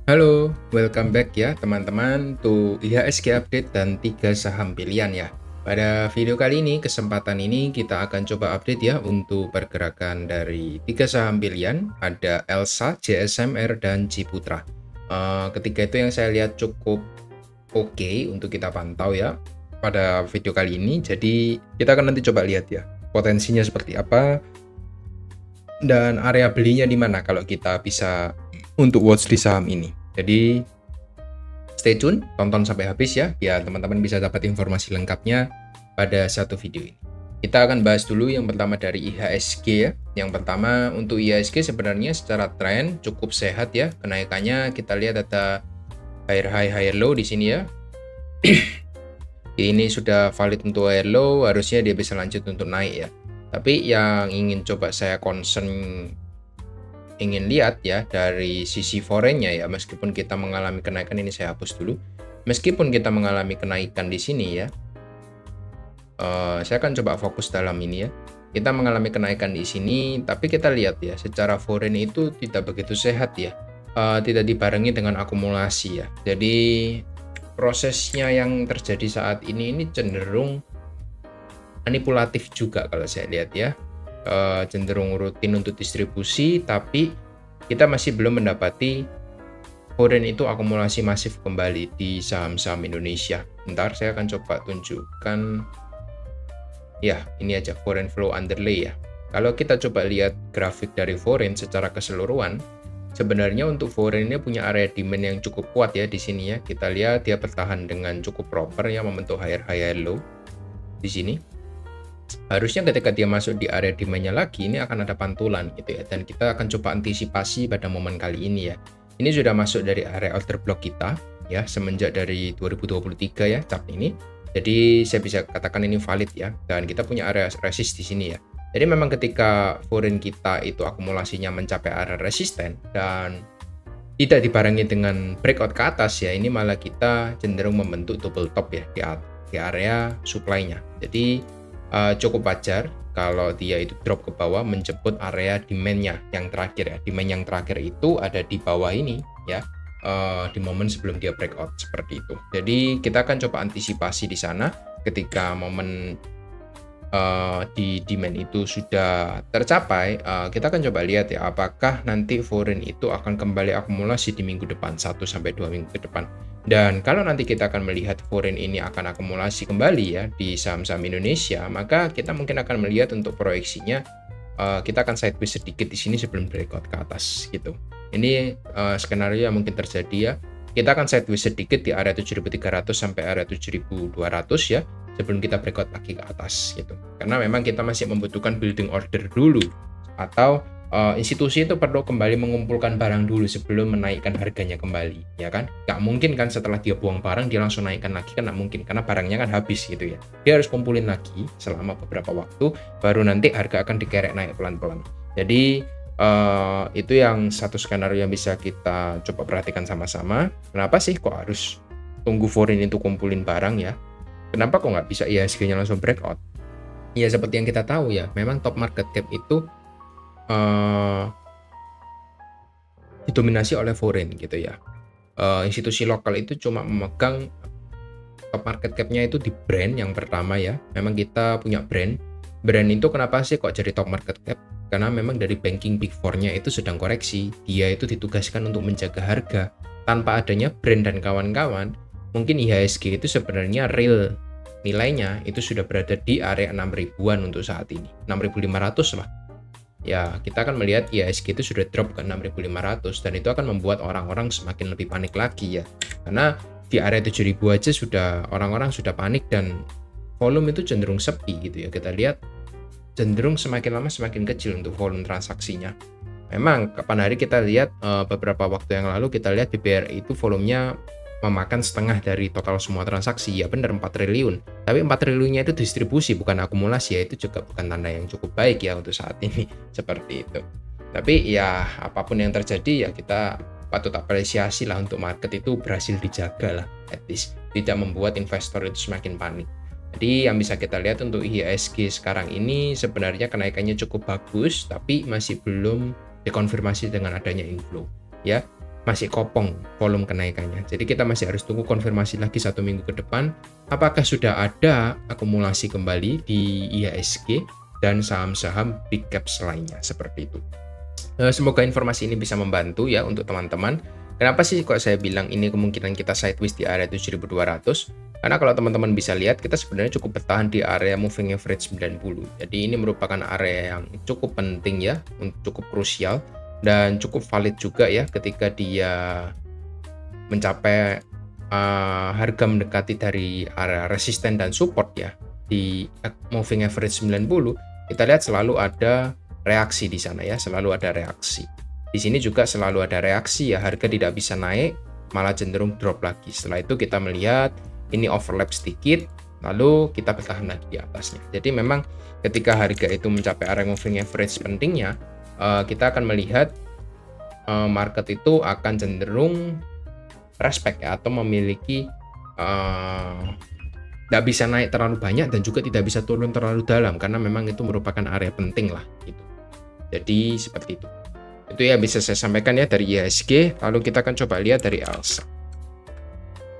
Halo, welcome back ya teman-teman to IHSG Update dan 3 saham pilihan ya. Pada video kali ini, kesempatan ini kita akan coba update ya untuk pergerakan dari 3 saham pilihan. Ada Elsa, JSMR, dan Ciputra. Ketiga itu yang saya lihat cukup oke untuk kita pantau ya pada video kali ini. Jadi kita akan nanti coba lihat ya potensinya seperti apa dan area belinya di mana kalau kita bisa untuk watch di saham ini. Jadi stay tune, tonton sampai habis ya, biar teman-teman bisa dapat informasi lengkapnya pada satu video ini. Kita akan bahas dulu yang pertama dari IHSG ya. Yang pertama untuk IHSG sebenarnya secara tren cukup sehat ya. Kenaikannya kita lihat ada higher high, higher low di sini ya. Ini sudah valid untuk higher low, harusnya dia bisa lanjut untuk naik ya. Tapi yang ingin coba saya ingin lihat ya dari sisi forennya ya, meskipun kita mengalami kenaikan, ini saya hapus dulu. Meskipun kita mengalami kenaikan di sini ya, saya akan coba fokus dalam ini ya. Kita mengalami kenaikan di sini, tapi kita lihat ya, secara foreign itu tidak begitu sehat ya, tidak dibarengi dengan akumulasi ya. Jadi prosesnya yang terjadi saat ini cenderung manipulatif juga kalau saya lihat ya. Cenderung rutin untuk distribusi, tapi kita masih belum mendapati foreign itu akumulasi masif kembali di saham-saham Indonesia. Ntar saya akan coba tunjukkan ya, ini aja foreign flow underlay ya. Kalau kita coba lihat grafik dari foreign secara keseluruhan, sebenarnya untuk foreign ini punya area demand yang cukup kuat ya di sini ya. Kita lihat dia bertahan dengan cukup proper ya, membentuk higher high low di sini. Harusnya ketika dia masuk di area demand-nya lagi, ini akan ada pantulan gitu ya, dan kita akan coba antisipasi pada momen kali ini ya. Ini sudah masuk dari area order block kita ya, semenjak dari 2023 ya chart ini. Jadi saya bisa katakan ini valid ya, dan kita punya area resist di sini ya. Jadi memang ketika foreign kita itu akumulasinya mencapai area resisten dan tidak dibarengi dengan breakout ke atas ya, ini malah kita cenderung membentuk double top ya di area supply-nya. Jadi cukup wajar kalau dia itu drop ke bawah menjemput area demand-nya yang terakhir ya. Demand yang terakhir itu ada di bawah ini ya, di momen sebelum dia breakout seperti itu. Jadi kita akan coba antisipasi di sana ketika momen di demand itu sudah tercapai. Kita akan coba lihat ya, apakah nanti foreign itu akan kembali akumulasi di minggu depan, 1-2 minggu ke depan. Dan kalau nanti kita akan melihat foreign ini akan akumulasi kembali ya di saham-saham Indonesia, maka kita mungkin akan melihat untuk proyeksinya kita akan sideways sedikit di sini sebelum breakout ke atas gitu. Ini skenario yang mungkin terjadi ya. Kita akan sideways sedikit di area 7.300 sampai area 7.200 ya, sebelum kita breakout lagi ke atas gitu. Karena memang kita masih membutuhkan building order dulu, atau institusi itu perlu kembali mengumpulkan barang dulu sebelum menaikkan harganya kembali, ya kan? Nggak mungkin kan setelah dia buang barang dia langsung naikkan lagi, kan nggak mungkin, karena barangnya kan habis gitu ya. Dia harus kumpulin lagi selama beberapa waktu, baru nanti harga akan dikerek naik pelan-pelan. Jadi itu yang satu skenario yang bisa kita coba perhatikan sama-sama. Kenapa sih kok harus tunggu foreign itu kumpulin barang ya? Kenapa kok nggak bisa IHSG-nya langsung breakout? Ya seperti yang kita tahu ya, memang top market cap itu didominasi oleh foreign gitu ya. Institusi lokal itu cuma memegang top market cap-nya itu di brand yang pertama ya. Memang kita punya brand. Brand itu kenapa sih kok jadi top market cap? Karena memang dari banking big four-nya itu sedang koreksi. Dia itu ditugaskan untuk menjaga harga. Tanpa adanya brand dan kawan-kawan, mungkin IHSG itu sebenarnya real nilainya itu sudah berada di area 6.000-an untuk saat ini. 6.500 lah. Ya, kita akan melihat IHSG itu sudah drop ke 6.500 dan itu akan membuat orang-orang semakin lebih panik lagi ya. Karena di area 7.000 aja orang-orang sudah panik dan volume itu cenderung sepi gitu ya. Kita lihat cenderung semakin lama semakin kecil untuk volume transaksinya. Memang kapan hari kita lihat beberapa waktu yang lalu kita lihat BBRI itu volumenya memakan setengah dari total semua transaksi, ya benar 4 triliun. Tapi 4 triliunnya itu distribusi bukan akumulasi ya, itu juga bukan tanda yang cukup baik ya untuk saat ini seperti itu. Tapi ya apapun yang terjadi ya kita patut apresiasi lah untuk market itu berhasil dijaga lah, at least tidak membuat investor itu semakin panik. Jadi yang bisa kita lihat untuk IHSG sekarang ini sebenarnya kenaikannya cukup bagus, tapi masih belum dikonfirmasi dengan adanya inflow ya. masih kopong volume kenaikannya. Jadi kita masih harus tunggu konfirmasi lagi 1 minggu ke depan apakah sudah ada akumulasi kembali di IHSG dan saham-saham big caps lainnya seperti itu. Semoga informasi ini bisa membantu ya untuk teman-teman. Kenapa sih kok saya bilang ini kemungkinan kita sideways di area 7.200? Karena kalau teman-teman bisa lihat kita sebenarnya cukup bertahan di area moving average 90. Jadi ini merupakan area yang cukup penting ya, cukup krusial dan cukup valid juga ya ketika dia mencapai harga mendekati dari area resisten dan support ya di moving average 90. Kita lihat selalu ada reaksi di sana ya, selalu ada reaksi. Di sini juga selalu ada reaksi ya, harga tidak bisa naik, malah cenderung drop lagi. Setelah itu kita melihat ini overlap sedikit, lalu kita bertahan lagi di atasnya. Jadi memang ketika harga itu mencapai area moving average pentingnya, kita akan melihat market itu akan cenderung respect ya, atau memiliki tidak bisa naik terlalu banyak dan juga tidak bisa turun terlalu dalam karena memang itu merupakan area penting lah gitu. Jadi seperti itu. Itu ya bisa saya sampaikan ya dari IHSG. Lalu kita akan coba lihat dari ELSA.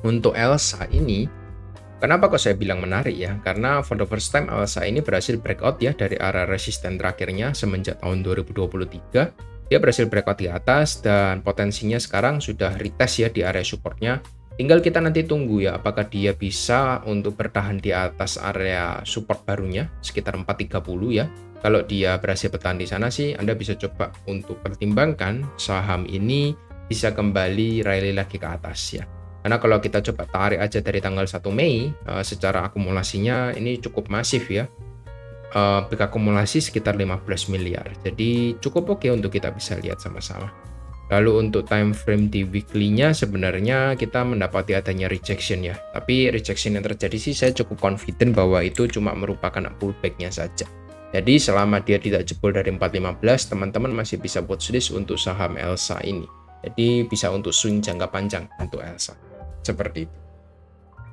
Untuk ELSA ini, kenapa kok saya bilang menarik ya? Karena for the first time ELSA ini berhasil breakout ya dari area resisten terakhirnya semenjak tahun 2023. Dia berhasil breakout di atas dan potensinya sekarang sudah retest ya di area supportnya. Tinggal kita nanti tunggu ya apakah dia bisa untuk bertahan di atas area support barunya sekitar 430 ya. Kalau dia berhasil bertahan di sana sih Anda bisa coba untuk pertimbangkan saham ini bisa kembali rally lagi ke atas ya. Karena kalau kita coba tarik aja dari tanggal 1 Mei secara akumulasinya ini cukup masif ya. Big akumulasi sekitar 15 miliar. Jadi cukup oke untuk kita bisa lihat sama-sama. Lalu untuk time frame di weekly-nya sebenarnya kita mendapati adanya rejection ya. Tapi rejection yang terjadi sih saya cukup confident bahwa itu cuma merupakan pullback-nya saja. Jadi selama dia tidak jebol dari 415, teman-teman masih bisa watchlist untuk saham ELSA ini. Jadi bisa untuk swing jangka panjang untuk ELSA. Seperti itu.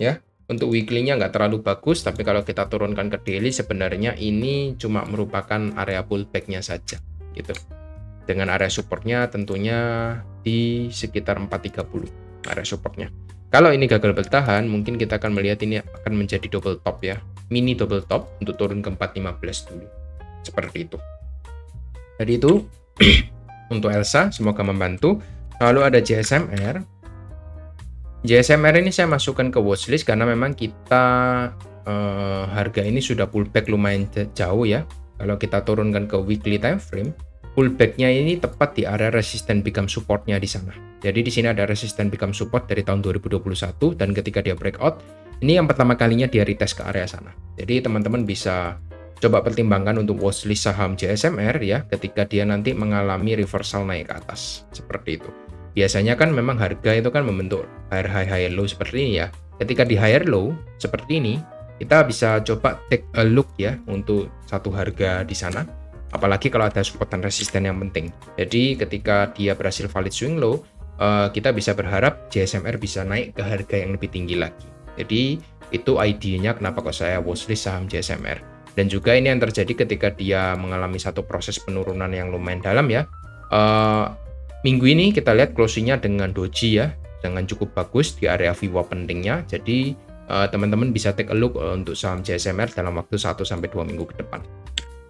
Ya, untuk weekly-nya nggak terlalu bagus, tapi kalau kita turunkan ke daily sebenarnya ini cuma merupakan area pullback-nya saja. Gitu. Dengan area supportnya tentunya di sekitar 430 area supportnya. Kalau ini gagal bertahan, mungkin kita akan melihat ini akan menjadi double top ya. Mini double top untuk turun ke 415 dulu. Seperti itu. Jadi itu untuk ELSA, semoga membantu. Lalu ada JSMR. JSMR ini saya masukkan ke watchlist karena memang kita harga ini sudah pullback lumayan jauh ya. Kalau kita turunkan ke weekly time frame, pullback-nya ini tepat di area resisten become support-nya di sana. Jadi di sini ada resisten become support dari tahun 2021 dan ketika dia breakout, ini yang pertama kalinya dia retest ke area sana. Jadi teman-teman bisa coba pertimbangkan untuk watchlist saham JSMR ya ketika dia nanti mengalami reversal naik ke atas. Seperti itu. Biasanya kan memang harga itu kan membentuk higher high, higher low seperti ini ya. Ketika di higher low seperti ini, kita bisa coba take a look ya untuk satu harga di sana. Apalagi kalau ada support dan resisten yang penting. Jadi ketika dia berhasil valid swing low, kita bisa berharap JSMR bisa naik ke harga yang lebih tinggi lagi. Jadi itu idenya kenapa kok saya watchlist saham JSMR. Dan juga ini yang terjadi ketika dia mengalami satu proses penurunan yang lumayan dalam ya. Minggu ini kita lihat closingnya dengan doji ya, dengan cukup bagus di area VWAP pentingnya. Jadi teman-teman bisa take a look untuk saham JSMR dalam waktu 1-2 minggu ke depan.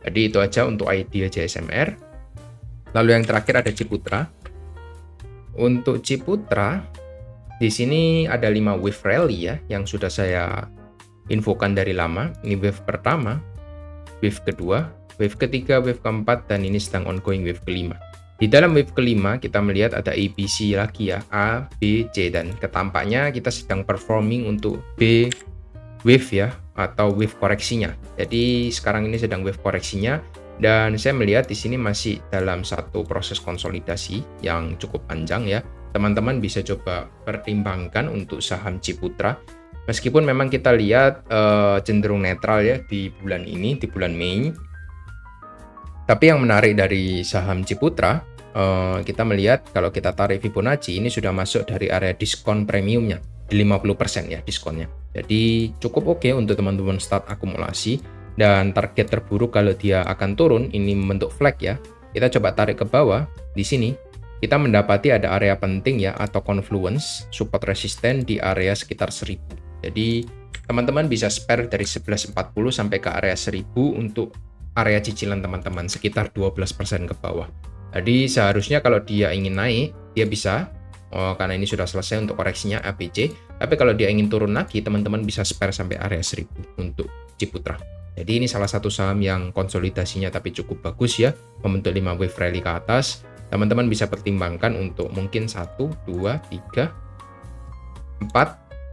Jadi itu aja untuk idea JSMR. Lalu yang terakhir ada Ciputra. Untuk Ciputra, di sini ada 5 wave rally ya, yang sudah saya infokan dari lama. Ini wave pertama, wave kedua, wave ketiga, wave keempat, dan ini sedang ongoing wave kelima. Di dalam wave kelima kita melihat ada ABC lagi ya, A, B, C, dan ketampaknya kita sedang performing untuk B wave ya, atau wave koreksinya. Jadi sekarang ini sedang wave koreksinya dan saya melihat di sini masih dalam satu proses konsolidasi yang cukup panjang ya. Teman-teman bisa coba pertimbangkan untuk saham Ciputra. Meskipun memang kita lihat cenderung netral ya di bulan ini, di bulan Mei. Tapi yang menarik dari saham Ciputra, kita melihat kalau kita tarik Fibonacci ini sudah masuk dari area diskon premiumnya di 50% ya diskonnya. Jadi cukup oke untuk teman-teman start akumulasi dan target terburuk kalau dia akan turun ini membentuk flag ya. Kita coba tarik ke bawah di sini. kita mendapati ada area penting ya atau confluence support resisten di area sekitar 1000. Jadi teman-teman bisa spare dari 1140 sampai ke area 1000 untuk area cicilan teman-teman sekitar 12% ke bawah. Jadi seharusnya kalau dia ingin naik, dia bisa karena ini sudah selesai untuk koreksinya ABC. Tapi kalau dia ingin turun lagi, teman-teman bisa spare sampai area 1000 untuk Ciputra. Jadi ini salah satu saham yang konsolidasinya tapi cukup bagus ya, membentuk 5 wave rally ke atas. Teman-teman bisa pertimbangkan untuk mungkin 1, 2, 3, 4,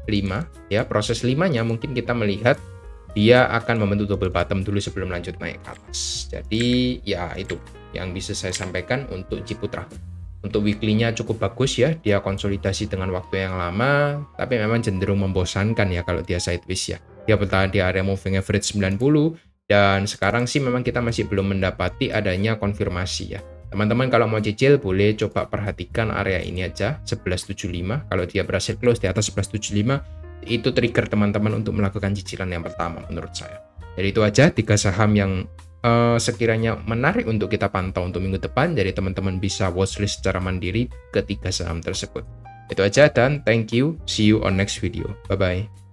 5 ya. Proses 5-nya mungkin kita melihat dia akan membentuk double bottom dulu sebelum lanjut naik ke atas. Jadi ya itu yang bisa saya sampaikan untuk Ciputra. Untuk weekly-nya cukup bagus ya, dia konsolidasi dengan waktu yang lama, tapi memang cenderung membosankan ya kalau dia sideways ya. Dia bertahan di area moving average 90, dan sekarang sih memang kita masih belum mendapati adanya konfirmasi ya. Teman-teman kalau mau cicil boleh coba perhatikan area ini aja, 1175. Kalau dia berhasil close di atas 1175, itu trigger teman-teman untuk melakukan cicilan yang pertama menurut saya. Jadi itu aja 3 saham yang sekiranya menarik untuk kita pantau untuk minggu depan. Jadi teman-teman bisa watchlist secara mandiri ketiga saham tersebut. Itu aja dan thank you. See you on next video. Bye-bye.